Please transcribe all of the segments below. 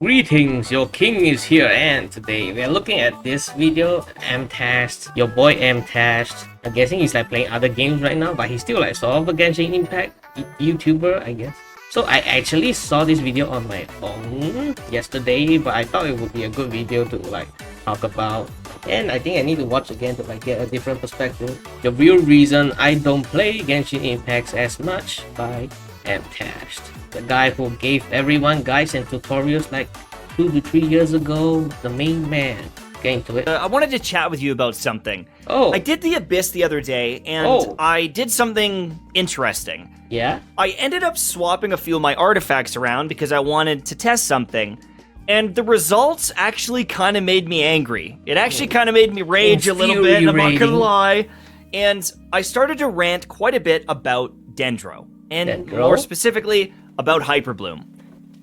Greetings, your king is here, and today we are looking at this video. MTashed, your boy MTashed. I'm guessing he's like playing other games right now, but he's still like sort of a Genshin Impact YouTuber, I guess. So I actually saw this video on my own yesterday, but I thought it would be a good video to like talk about. And I think I need to watch again to like get a different perspective. The real reason I don't play Genshin Impact as much by MTashed. The guy who gave everyone guides and tutorials like 2 to 3 years ago, the main man. Get into it. I wanted to chat with you about something. Oh. I did the Abyss the other day, and I did something interesting. Yeah? I ended up swapping a few of my artifacts around because I wanted to test something. And the results actually kind of made me angry. It actually kind of made me rage a little bit, I'm not gonna lie. And I started to rant quite a bit about Dendro. And more specifically, about Hyperbloom.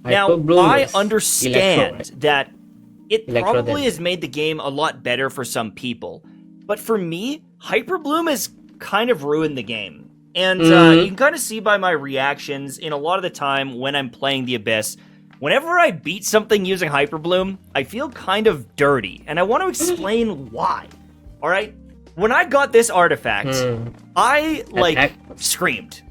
Now, I understand that it probably has made the game a lot better for some people. But for me, Hyperbloom has kind of ruined the game. And you can kind of see by my reactions in a lot of the time when I'm playing the Abyss, whenever I beat something using Hyperbloom, I feel kind of dirty. And I want to explain why. Alright? When I got this artifact, I, screamed.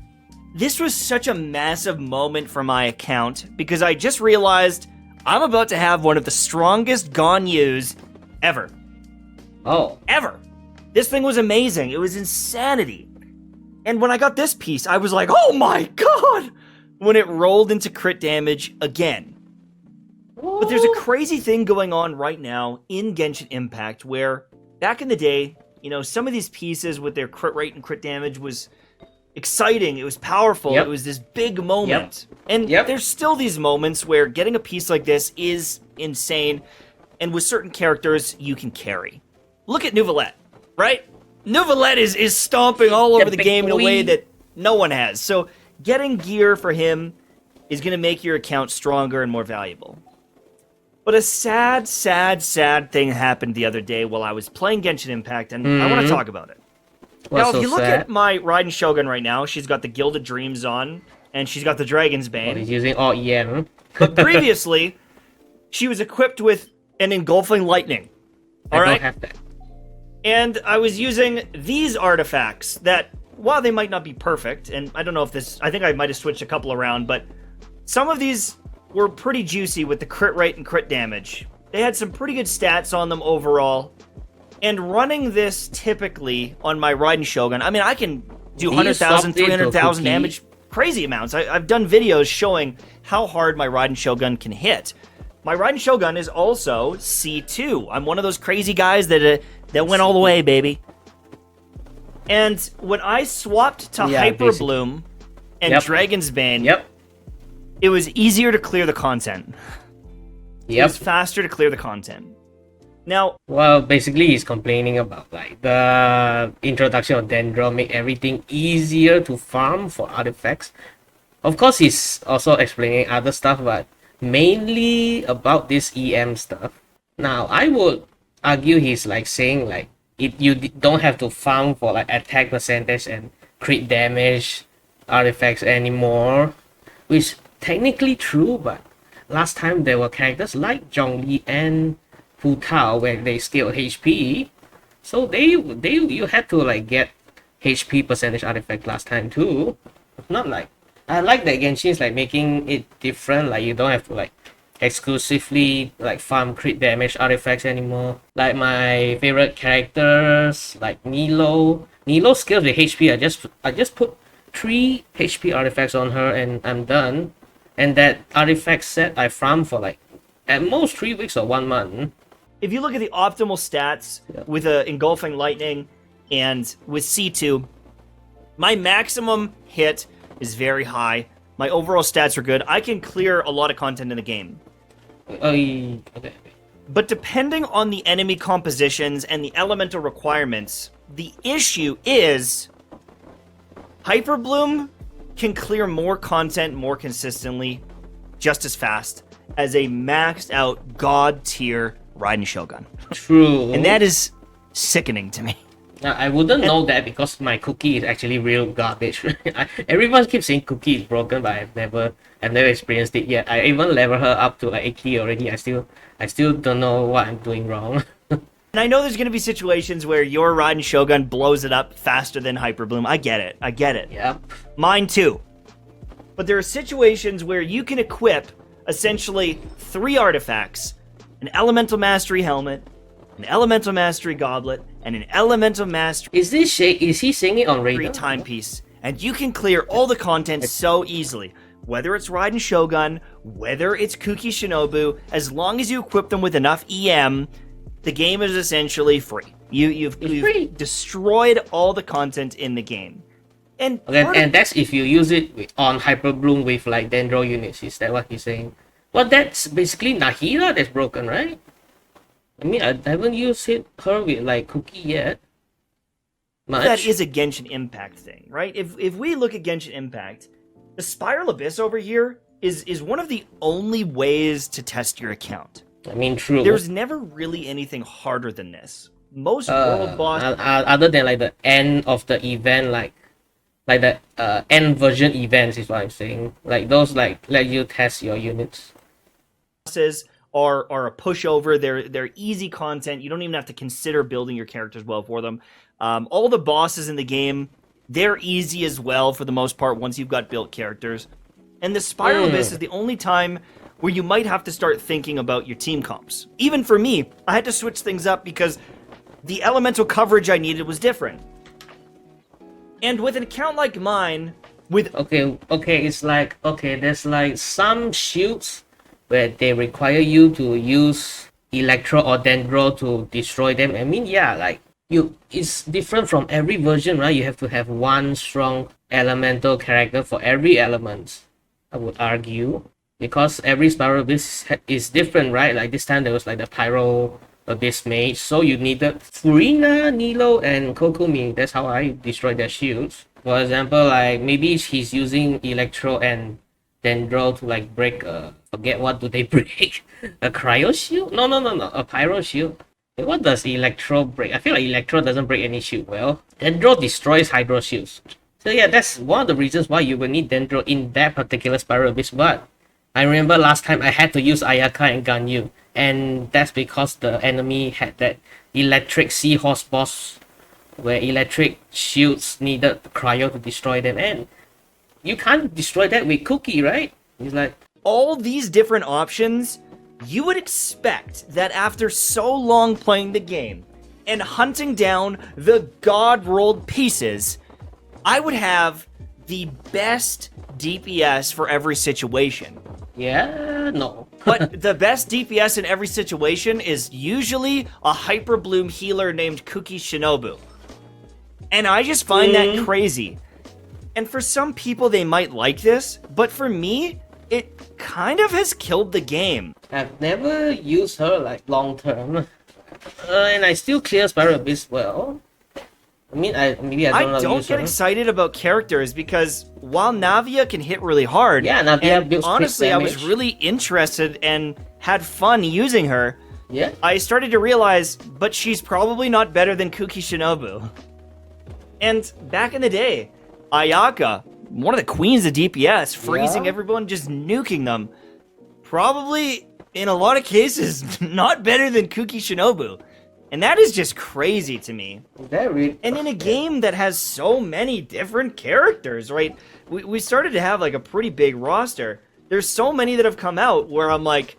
This was such a massive moment for my account because I just realized I'm about to have one of the strongest Ganyus ever. Oh. Ever. This thing was amazing. It was insanity. And when I got this piece, I was like, oh my god! When it rolled into crit damage again. But there's a crazy thing going on right now in Genshin Impact where back in the day, you know, some of these pieces with their crit rate and crit damage was exciting, it was powerful, it was this big moment. And there's still these moments where getting a piece like this is insane, and with certain characters, you can carry. Look at Neuvillette, right? Neuvillette is stomping all over the game in a way that no one has. So getting gear for him is going to make your account stronger and more valuable. But a sad, sad, sad thing happened the other day while I was playing Genshin Impact, and I want to talk about it. Now, if you look at my Raiden Shogun right now, she's got the Gilded Dreams on, and she's got the Dragon's Bane. He's using all EM. But previously, she was equipped with an Engulfing Lightning. Alright? I don't have that. And I was using these artifacts that, while they might not be perfect, and I don't know if this, I think I might have switched a couple around, but some of these were pretty juicy with the crit rate and crit damage. They had some pretty good stats on them overall. And running this typically on my Raiden Shogun, I mean, I can do 100,000, 300,000 damage, crazy amounts. I've done videos showing how hard my Raiden Shogun can hit. My Raiden Shogun is also C2. I'm one of those crazy guys that went all the way, baby. And when I swapped to Hyperbloom and Dragon's Bane, it was easier to clear the content. It was faster to clear the content. Now, well, basically he's complaining about like the introduction of Dendro make everything easier to farm for artifacts. Of course, he's also explaining other stuff, but mainly about this EM stuff. Now, I would argue he's like saying like you don't have to farm for like attack percentage and crit damage artifacts anymore, which technically true, but last time there were characters like Zhongli and Hu Tao where they scaled HP, so you had to like get HP percentage artifact last time too. Not like I like that Genshin is like making it different, like you don't have to like exclusively like farm crit damage artifacts anymore. Like my favorite characters like Nilo scales with HP. I just put 3 HP artifacts on her and I'm done. And that artifact set I farm for like at most 3 weeks or 1 month. If you look at the optimal stats with a Engulfing Lightning and with C2, my maximum hit is very high. My overall stats are good. I can clear a lot of content in the game. Okay. But depending on the enemy compositions and the elemental requirements, the issue is Hyperbloom can clear more content more consistently, just as fast as a maxed out god tier Raiden Shogun. True. And that is sickening to me. I wouldn't know that because my cookie is actually real garbage. Everyone keeps saying cookie is broken, but I've never experienced it yet. I even level her up to like 80 already. I still don't know what I'm doing wrong. And I know there's going to be situations where your Raiden Shogun blows it up faster than Hyperbloom. I get it. Yep. Mine too. But there are situations where you can equip essentially 3 artifacts: an Elemental Mastery Helmet, an Elemental Mastery Goblet, and an Elemental Mastery Is he saying it on radio? Timepiece. And you can clear all the content so easily. Whether it's Raiden Shogun, whether it's Kuki Shinobu, as long as you equip them with enough EM, the game is essentially free. You've destroyed all the content in the game. And that's if you use it on Hyperbloom with like Dendro units. Is that what he's saying? Well, that's basically Nahida that's broken, right? I mean, I haven't used her with like Cookie yet. That is a Genshin Impact thing, right? If we look at Genshin Impact, the Spiral Abyss over here is one of the only ways to test your account. I mean, true. There's never really anything harder than this. Most world bosses, other than like the end of the event, like the end version events is what I'm saying. Like those like let you test your units. Are a pushover. They're easy content. You don't even have to consider building your characters well for them. All the bosses in the game, they're easy as well for the most part once you've got built characters. And the Spiral Abyss is the only time where you might have to start thinking about your team comps. Even for me, I had to switch things up because the elemental coverage I needed was different. And with an account like mine, with okay, it's like there's like some shields where they require you to use Electro or Dendro to destroy them. I mean, yeah, like it's different from every version, right? You have to have one strong elemental character for every element, I would argue, because every Spiral Abyss is different, right? Like this time there was like the Pyro Abyss Mage, so you needed Furina, Nilo, and Kokumi. That's how I destroyed their shields. For example, like maybe he's using Electro and Dendro to like break forget what do they break? A cryo shield? No, a pyro shield. What does Electro break? I feel like Electro doesn't break any shield well. Dendro destroys Hydro shields. So yeah, that's one of the reasons why you will need Dendro in that particular Spiral Abyss. But I remember last time I had to use Ayaka and Ganyu, and that's because the enemy had that electric seahorse boss where electric shields needed cryo to destroy them, and you can't destroy that with Cookie, right? It's like all these different options, you would expect that after so long playing the game and hunting down the god-rolled pieces, I would have the best DPS for every situation. Yeah, no. But the best DPS in every situation is usually a Hyperbloom healer named Kuki Shinobu. And I just find that crazy. And for some people, they might like this, but for me, it kind of has killed the game. I've never used her like long term, and I still clear Spiral Abyss well. I mean, I don't get excited about characters because while Navia can hit really hard, yeah, Navia builds honestly, I was really interested and had fun using her. Yeah, I started to realize, but she's probably not better than Kuki Shinobu. And back in the day, Ayaka, one of the queens of DPS, freezing everyone, just nuking them. Probably, in a lot of cases, not better than Kuki Shinobu. And that is just crazy to me. And in a game that has so many different characters, right? We started to have like a pretty big roster. There's so many that have come out where I'm like,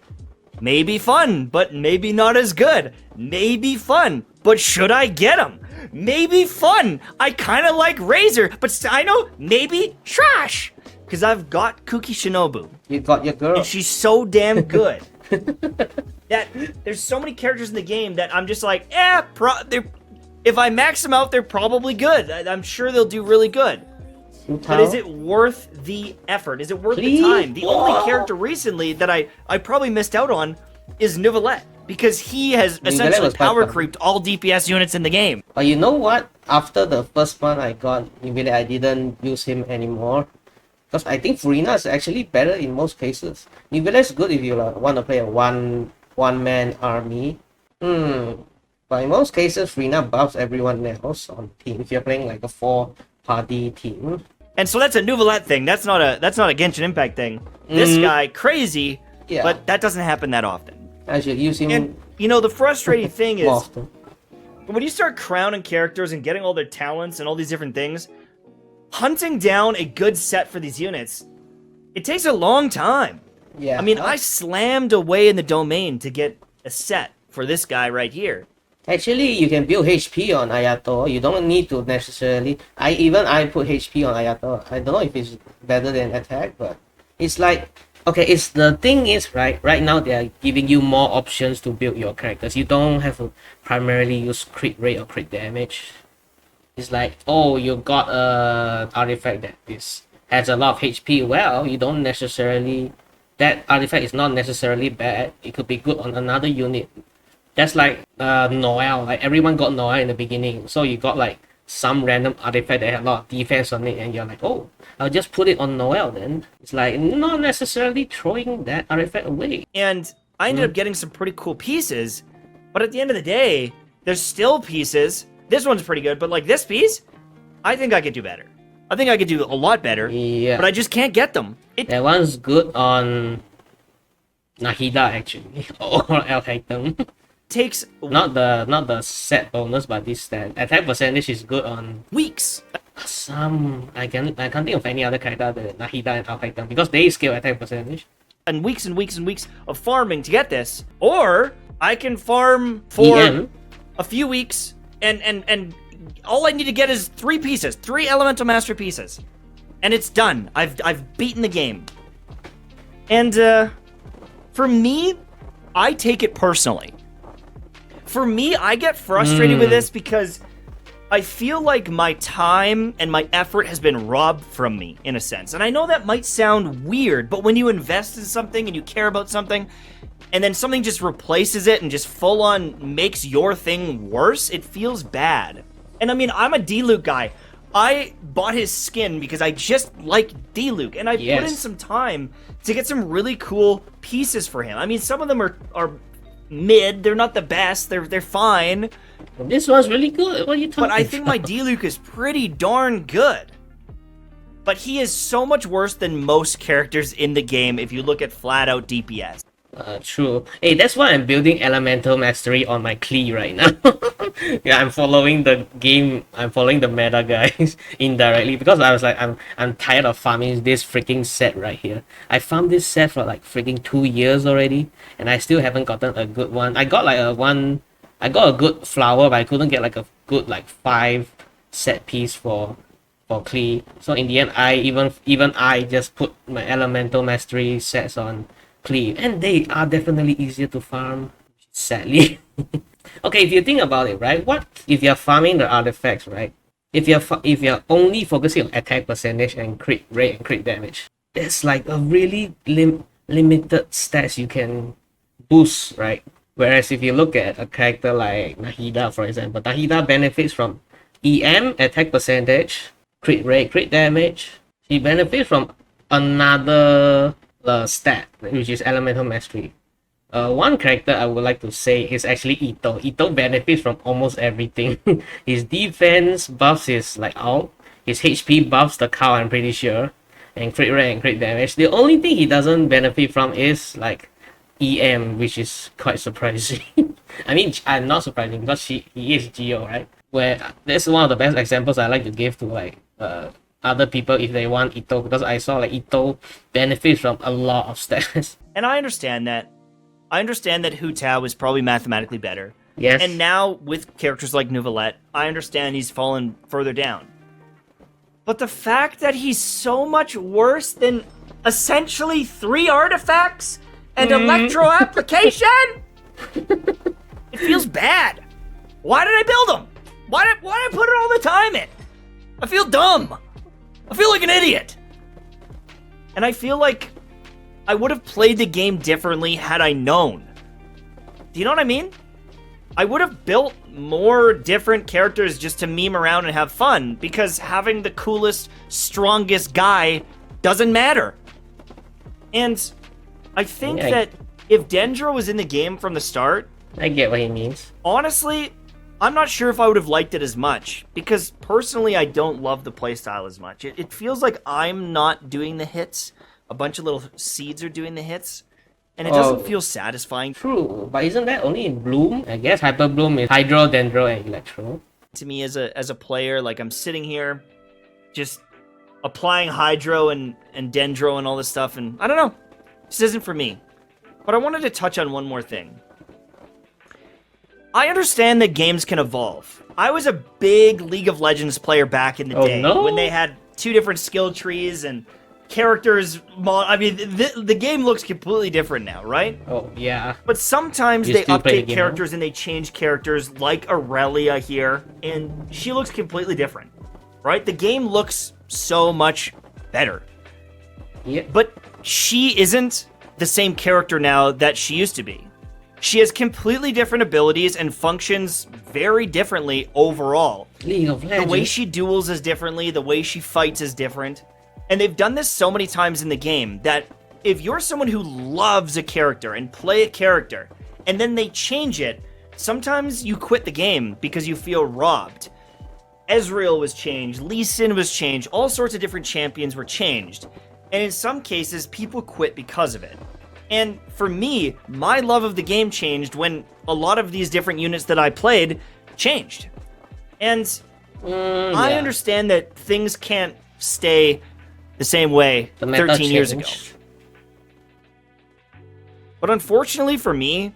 maybe fun, but maybe not as good. Maybe fun, but should I get them? Maybe fun. I kind of like Razor, but I know maybe trash. Because I've got Kuki Shinobu. You got your girl. And she's so damn good. That there's so many characters in the game that I'm just like, if I max them out, they're probably good. I'm sure they'll do really good. But is it worth the effort? Is it worth the time? The only character recently that I probably missed out on is Neuvillette. Because he has essentially power creeped all DPS units in the game. But you know what? After the first one I got, Neuvillette, I didn't use him anymore. Because I think Furina is actually better in most cases. Neuvillette is good if you want to play a one-man army. But in most cases, Rina buffs everyone else on team. If you're playing like a 4-party team. And so that's a Nouvellette thing. That's not a Genshin Impact thing. This guy, crazy, but that doesn't happen that often. I should use him. And, you know, the frustrating thing is, often. when you start crowning characters and getting all their talents and all these different things, hunting down a good set for these units, it takes a long time. Yeah. I mean, I slammed away in the domain to get a set for this guy right here. Actually, you can build HP on Ayato. You don't need to necessarily. I put HP on Ayato. I don't know if it's better than attack, but it's like, okay. It's the thing is right now they are giving you more options to build your characters. You don't have to primarily use crit rate or crit damage. It's like, oh, you got a artifact that has a lot of HP. Well, you don't necessarily. That artifact is not necessarily bad. It could be good on another unit. That's like Noel. Like everyone got Noel in the beginning, so you got like some random artifact that had a lot of defense on it, and you're like, oh, I'll just put it on Noel then. It's like not necessarily throwing that artifact away. And I ended up getting some pretty cool pieces, but at the end of the day, there's still pieces. This one's pretty good, but like this piece, I think I could do better. I think I could do a lot better, but I just can't get them. That one's good on Nahida actually, or El Titan. Takes not the set bonus, but this stat attack percentage is good on weeks. I can't think of any other character than Nahida and Al Titan because they scale attack percentage. And weeks and weeks and weeks of farming to get this, or I can farm for a few weeks and all I need to get is 3 pieces, 3 Elemental Mastery pieces, and it's done. I've beaten the game. And for me, I take it personally. For me, I get frustrated with this because I feel like my time and my effort has been robbed from me, in a sense. And I know that might sound weird, but when you invest in something and you care about something, and then something just replaces it and just full-on makes your thing worse, it feels bad. And I mean, I'm a D-Luke guy. I bought his skin because I just like D-Luke, and I put in some time to get some really cool pieces for him. I mean, some of them are mid, they're not the best, they're fine. This one's really good. What are you talking about? But I think my D-Luke is pretty darn good. But he is so much worse than most characters in the game if you look at flat-out DPS. True. Hey, that's why I'm building Elemental Mastery on my Klee right now. Yeah, I'm following the game. I'm following the meta, guys, indirectly, because I was like, I'm tired of farming this freaking set right here. I farmed this set for like freaking 2 years already, and I still haven't gotten a good one. I got like I got a good flower, but I couldn't get like a good like 5 set piece for Klee. So in the end, I just put my Elemental Mastery sets on Klee, and they are definitely easier to farm, sadly. Okay, if you think about it, right? What if you're farming the artifacts, right? If you're only focusing on attack percentage and crit rate and crit damage, there's like a really limited stats you can boost, right? Whereas if you look at a character like Nahida, for example, Nahida benefits from EM, attack percentage, crit rate, crit damage. She benefits from another stat, which is Elemental Mastery. One character I would like to say is actually Ito. Ito benefits from almost everything. His defense buffs his like ult, his HP buffs the cow, I'm pretty sure, and crit rate and crit damage. The only thing he doesn't benefit from is like EM, which is quite surprising. I mean, I'm not surprising because he is Geo, right? Where that's one of the best examples I like to give to like other people if they want Ito, because I saw like Ito benefits from a lot of stats. And I understand that. I understand that Hu Tao is probably mathematically better. Yes. And now with characters like Nouvellette, I understand he's fallen further down. But the fact that he's so much worse than essentially 3 artifacts and electro application, it feels bad. Why did I build him? Why did I put all the time in? I feel dumb. I feel like an idiot. And I feel like I would have played the game differently had I known. Do you know what I mean? I would have built more different characters just to meme around and have fun, because having the coolest, strongest guy doesn't matter. And I think that if Dendro was in the game from the start, I get what he means. Honestly, I'm not sure if I would have liked it as much, because personally I don't love the playstyle as much. It feels like I'm not doing the hits. A bunch of little seeds are doing the hits, and it doesn't feel satisfying. True, but isn't that only in Bloom? I guess Hyperbloom is Hydro, Dendro, and Electro. To me as a player, like I'm sitting here just applying Hydro and Dendro and all this stuff, and I don't know. This isn't for me. But I wanted to touch on one more thing. I understand that games can evolve. I was a big League of Legends player back in the day when they had 2 different skill trees and characters. I mean, the game looks completely different now, right? Oh, yeah. But sometimes they update characters and they change characters, like Aurelia here, and she looks completely different, right? The game looks so much better. Yeah. But she isn't the same character now that she used to be. She has completely different abilities and functions very differently overall. League of Legends. The way she duels is differently, the way she fights is different. And they've done this so many times in the game that if you're someone who loves a character and play a character, and then they change it, sometimes you quit the game because you feel robbed. Ezreal was changed, Lee Sin was changed, all sorts of different champions were changed. And in some cases, people quit because of it. And for me, my love of the game changed when a lot of these different units that I played changed. And I understand that things can't stay the same way 13 years ago. But unfortunately for me,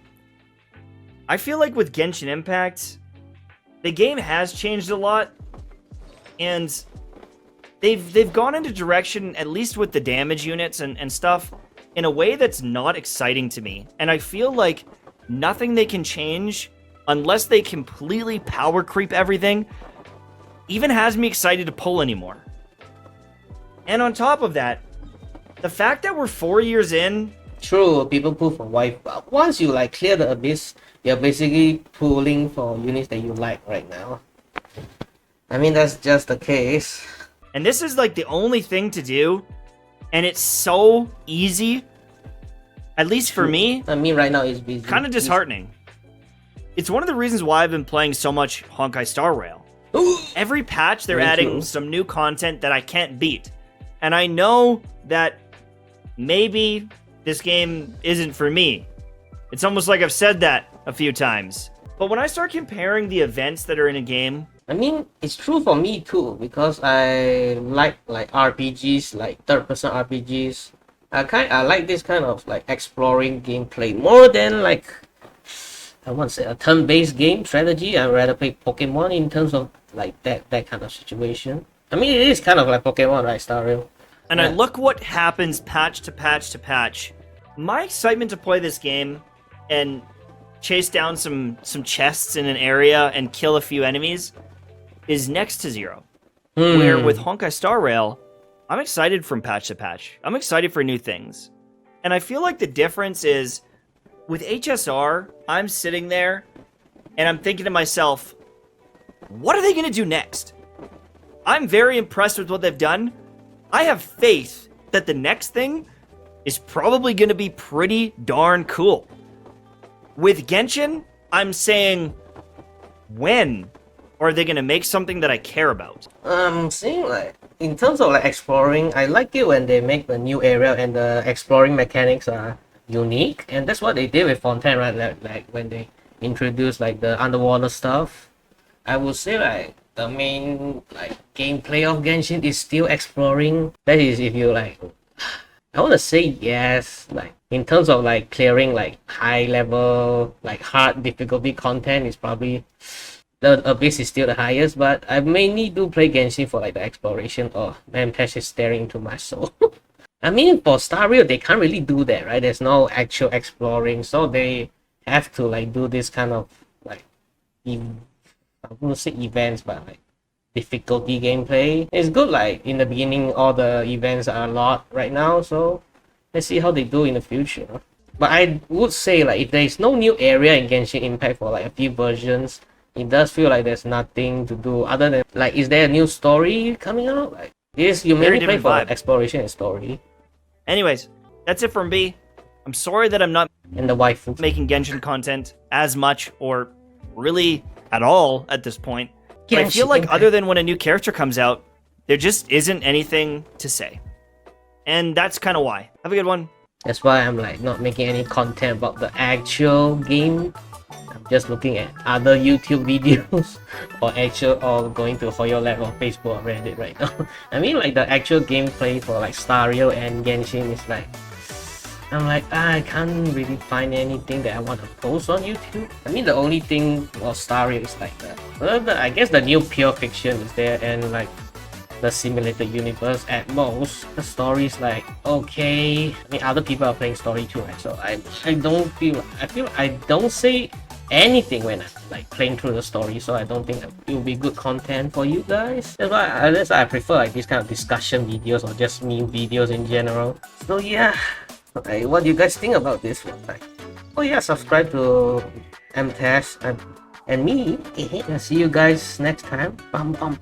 I feel like with Genshin Impact, the game has changed a lot. And they've gone into direction, at least with the damage units and stuff, in a way that's not exciting to me. And I feel like nothing they can change, unless they completely power creep everything, even has me excited to pull anymore. And on top of that, the fact that we're 4 years in... True, people pull for wife, but once you like clear the abyss, you're basically pulling for units that you like right now. I mean, that's just the case. And this is like the only thing to do, and it's so easy, at least for me. I mean, right now it's busy. Kind of disheartening. It's one of the reasons why I've been playing so much Honkai Star Rail. Every patch, they're adding some new content that I can't beat. And I know that maybe this game isn't for me. It's almost like I've said that a few times. But when I start comparing the events that are in a game... I mean, it's true for me too, because I like RPGs, like third-person RPGs. I like this kind of like exploring gameplay more than like, I want to say, a turn-based game strategy. I'd rather play Pokemon in terms of like that kind of situation. I mean, it is kind of like Pokemon, right, Star Rail? And I look what happens patch to patch to patch. My excitement to play this game and chase down some chests in an area and kill a few enemies is next to zero. Where with Honkai Star Rail, I'm excited from patch to patch. I'm excited for new things. And I feel like the difference is, with HSR, I'm sitting there and I'm thinking to myself, what are they going to do next? I'm very impressed with what they've done. I have faith that the next thing is probably going to be pretty darn cool. With Genshin, I'm saying, when are they going to make something that I care about? I'm saying, like, in terms of like exploring, I like it when they make the new area and the exploring mechanics are unique. And that's what they did with Fontaine, right? Like when they introduced like the underwater stuff. I would say like the main like gameplay of Genshin is still exploring. That is, if you like, I want to say yes, like in terms of like clearing like high level, like hard difficulty content is probably the abyss is still the highest, but I mainly do play Genshin for like the exploration. Oh, MTashed is staring into my soul. I mean, for Star Rail, they can't really do that, right? There's no actual exploring, so they have to like do this kind of like I wouldn't say events, but like difficulty gameplay. It's good, like in the beginning all the events are a lot right now, so let's see how they do in the future. But I would say like if there is no new area in Genshin Impact for like a few versions, it does feel like there's nothing to do other than like, is there a new story coming out? Like this, you mainly play for exploration and story. Anyways, that's it from me. I'm sorry that I'm not And the waifu. making Genshin content as much or really at all at this point. But I feel like other than when a new character comes out, there just isn't anything to say. And that's kind of why. Have a good one. That's why I'm like not making any content about the actual game. I'm just looking at other YouTube videos or going to Hoyo Lab or Facebook or Reddit right now. I mean, like the actual gameplay for like Star Rail and Genshin is like, I'm like, I can't really find anything that I want to post on YouTube. I mean, the only thing for Star Rail is like I guess the new pure fiction is there, and like the simulated universe at most. The story is like okay. I mean, other people are playing story too, right? So I feel I don't say anything when I'm like playing through the story, so I don't think it will be good content for you guys. That's why I prefer like this kind of discussion videos or just meme videos in general. So yeah, okay, what do you guys think about this one? Like, oh yeah, subscribe to MTashed and me. See you guys next time. Bam bam.